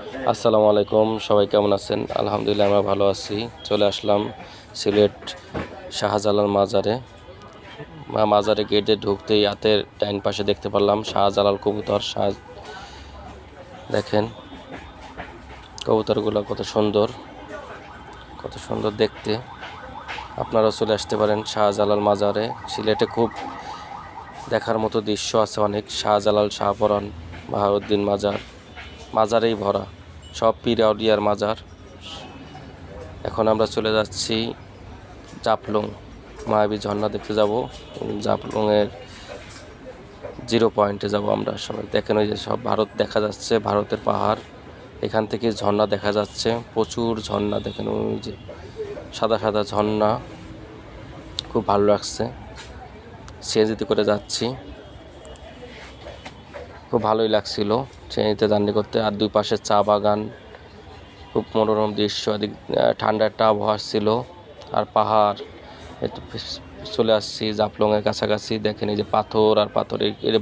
আসসালামু আলাইকুম, সবাই কেমন আছেন? আলহামদুলিল্লাহ আমরা ভালো আছি। চলে আসলাম সিলেট শাহজালাল মাজারে। মাজারে গেটে ঢুকতেই হাতের ডাইন পাশে দেখতে পারলাম শাহজালাল কবুতর। দেখেন কবুতরগুলো কত সুন্দর দেখতে। আপনারাও চলে আসতে পারেন শাহজালাল মাজারে। সিলেটে খুব দেখার মতো দৃশ্য আছে অনেক। শাহজালাল, শাহপরাণ, বাহাউদ্দিন মাজারেই ভরা, সব পীর আউলিয়ার মাজার। এখন আমরা চলে যাচ্ছি জাফলং, মায়াবী ঝর্ণা দেখতে যাব। জাফলংয়ের 0 পয়েন্টে যাব আমরা সবাই। দেখেন ওই যে সব ভারত দেখা যাচ্ছে, ভারতের পাহাড়। এখান থেকে ঝর্ণা দেখা যাচ্ছে, প্রচুর ঝর্ণা। দেখেন ওই যে সাদা সাদা ঝর্ণা, খুব ভালো লাগছে। সিএনজিতে করে যাচ্ছি, খুব ভালোই লাগছিল সিএনজিতে জার্নি করতে। আর দুই পাশে চা বাগান, খুব মনোরম দৃশ্য। এদিক ঠান্ডা একটা আবহাওয়া ছিল, আর পাহাড়। একটু চলে আসছি জাফলংয়ের কাছাকাছি। দেখেন এই যে পাথর আর পাথর, এটা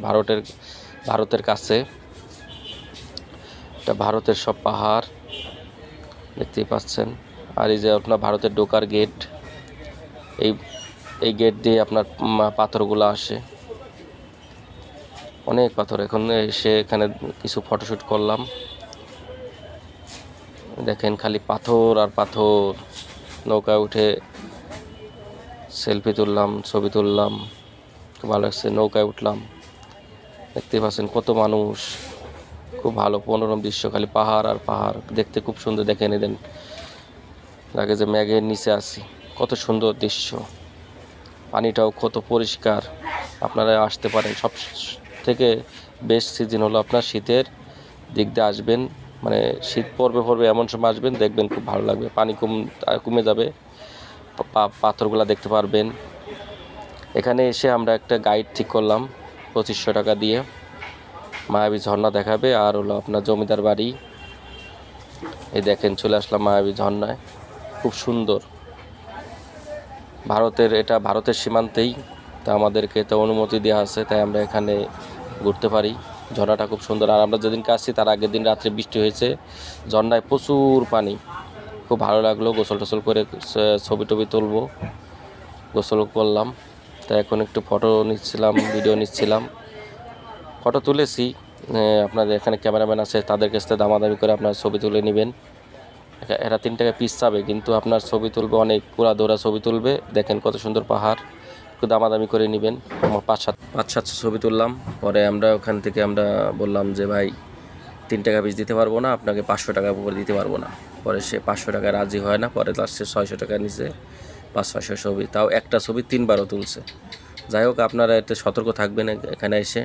ভারতের কাছে। এটা ভারতের সব পাহাড় দেখতেই পাচ্ছেন। আর এই যে আপনার ভারতের ঢোকার গেট, এই এই গেট দিয়ে আপনার পাথরগুলো আসে, অনেক পাথর। এখন এসে এখানে কিছু ফটোশ্যুট করলাম। দেখেন খালি পাথর আর পাথর। নৌকায় উঠে সেলফি তুললাম, ছবি তুললাম, খুব ভালো লাগছে। নৌকায় উঠলাম, দেখতেই পাচ্ছেন কত মানুষ। খুব ভালো মনোরম দৃশ্য, খালি পাহাড় আর পাহাড়, দেখতে খুব সুন্দর। দেখেন এদিন লাগে যে মেঘের নিচে আছি, কত সুন্দর দৃশ্য। পানিটাও কত পরিষ্কার। আপনারা আসতে পারেন। সব থেকে বেস্ট সিজন হলো আপনার শীতের দিক দিয়ে আসবেন, মানে শীত পড়বে এমন সময় আসবেন, দেখবেন খুব ভালো লাগবে। পানি কমে যাবে, পাথরগুলো দেখতে পারবেন। এখানে এসে আমরা একটা গাইড ঠিক করলাম 2500 টাকা দিয়ে। মায়াবী ঝর্ণা দেখাবে, আর হলো আপনার জমিদার বাড়ি। এই দেখেন চলে আসলাম মায়াবী ঝর্ণায়, খুব সুন্দর। এটা ভারতের সীমান্তেই, তা আমাদেরকে তো অনুমতি দেওয়া আছে, তাই আমরা এখানে ঘুরতে পারি। ঝর্ণাটা খুব সুন্দর। আর আমরা যেদিনকে আসছি তার আগের দিন রাত্রে বৃষ্টি হয়েছে, ঝর্ণায় প্রচুর পানি, খুব ভালো লাগলো। গোসল টোসল করে ছবি টবি তুলবো, গোসল করলাম। তাই এখন একটু ফটো নিচ্ছিলাম, ভিডিও নিচ্ছিলাম। ফটো তুলেছি, আপনাদের এখানে ক্যামেরাম্যান আছে, তাদের কাছ থেকে দামাদামি করে আপনার ছবি তুলে নেবেন। এরা 3 টাকা পিস চাবে, কিন্তু আপনার ছবি তুলবে অনেক, পুরা দৌড়া ছবি তুলবে। দেখেন কত সুন্দর পাহাড়, একটু দামাদামি করে নেবেন। আমার 5-7 ছবি তুললাম। পরে আমরা ওখান থেকে বললাম যে ভাই 3 টাকা পিস দিতে পারবো না, আপনাকে 500 টাকা উপরে দিতে পারবো না। পরে সে 500 টাকায় রাজি হয় না, পরে লাস্টে 600 টাকা নিচে 500 ছবি, তাও একটা ছবি 3বারও তুলছে। যাই হোক, আপনারা এতে সতর্ক থাকবেন এখানে এসে।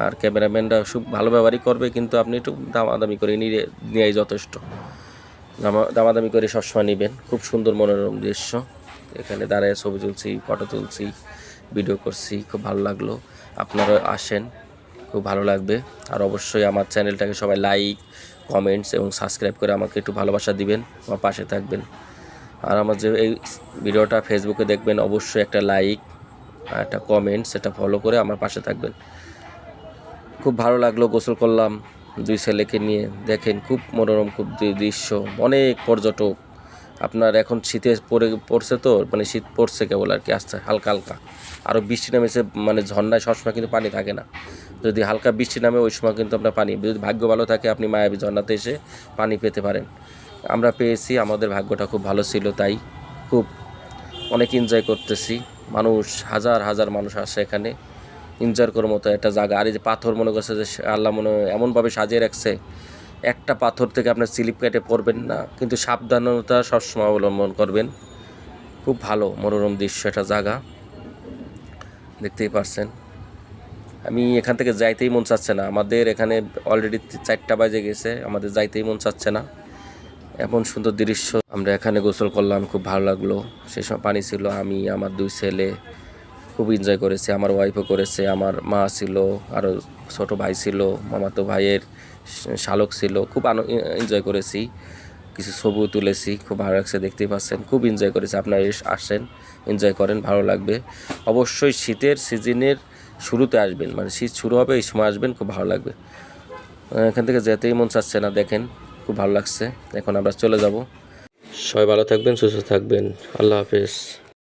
আর ক্যামেরাম্যানরা খুব ভালো ব্যবহারই করবে, কিন্তু আপনি একটু দামাদামি করে নিয়েই যথেষ্ট। দামাদামি করে সবসময় নেবেন। খুব সুন্দর মনোরম দৃশ্য। এখানে দাঁড়ায় ছবি তুলছি, ফটো তুলছি, ভিডিও করছি, খুব ভালো লাগলো। আপনারা আসেন, খুব ভালো লাগবে। আর অবশ্যই আমার চ্যানেলটাকে সবাই লাইক, কমেন্টস এবং সাবস্ক্রাইব করে আমাকে একটু ভালোবাসা দিবেন, আমার পাশে থাকবেন। আর আমার যে এই ভিডিওটা ফেসবুকে দেখবেন, অবশ্যই একটা লাইক আর একটা কমেন্টস, এটা ফলো করে আমার পাশে থাকবেন। খুব ভালো লাগলো, গোসল করলাম 2 ছেলেকে নিয়ে। দেখেন খুব মনোরম, খুব দৃশ্য। অনেক পর্যটক। আপনার এখন শীতে পড়ছে তো, মানে শীত পড়ছে কেবল আর কি, আসছে হালকা হালকা। আরও বৃষ্টি নামেছে, মানে ঝর্ণায় সবসময় কিন্তু পানি থাকে না। যদি হালকা বৃষ্টি নামে ওই সময় কিন্তু আপনার পানি, যদি ভাগ্য ভালো থাকে আপনি মায়াবী ঝর্ণাতে এসে পানি পেতে পারেন। আমরা পেয়েছি, আমাদের ভাগ্যটা খুব ভালো ছিল, তাই খুব অনেক এনজয় করতেছি। মানুষ হাজার হাজার মানুষ আসে এখানে, এনজয় করার মতো একটা জায়গা। আর এই যে পাথর মনে করছে যে আল্লাহ এমনভাবে সাজিয়ে রাখছে, একটা পাথর থেকে আপনার স্লিপ কেটে পড়বেন না, কিন্তু সাবধানতা সবসময় অবলম্বন করবেন। খুব ভালো মনোরম দৃশ্য একটা জায়গা, দেখতেই পারছেন। আমি এখান থেকে যাইতেই মন চাচ্ছে না। আমাদের এখানে অলরেডি 4টা বাজে গেছে, আমাদের যাইতেই মন চাচ্ছে না, এমন সুন্দর দৃশ্য। আমরা এখানে গোসল করলাম, খুব ভালো লাগলো। সেই সময় পানি ছিল, আমি আমার 2 ছেলে খুব এনজয় করেছে, আমার ওয়াইফও করেছে, আমার মা ছিল, আরও ছোট ভাই ছিল, মামাতো ভাইয়ের শালক ছিল। খুব এনজয় করেছি, কিছু ছবিও তুলেছি, খুব ভালো লাগছে, দেখতেই পাচ্ছেন। খুব এনজয় করেছি। আপনারা আসেন, এনজয় করেন, ভালো লাগবে। অবশ্যই শীতের সিজনের শুরুতে আসবেন, মানে শীত শুরু হবে এই সময় আসবেন, খুব ভালো লাগবে। এখান থেকে যেতেই মন চাচ্ছে না। দেখেন খুব ভালো লাগছে। এখন আমরা চলে যাব। সবাই ভালো থাকবেন, সুস্থ থাকবেন। আল্লাহ হাফেজ।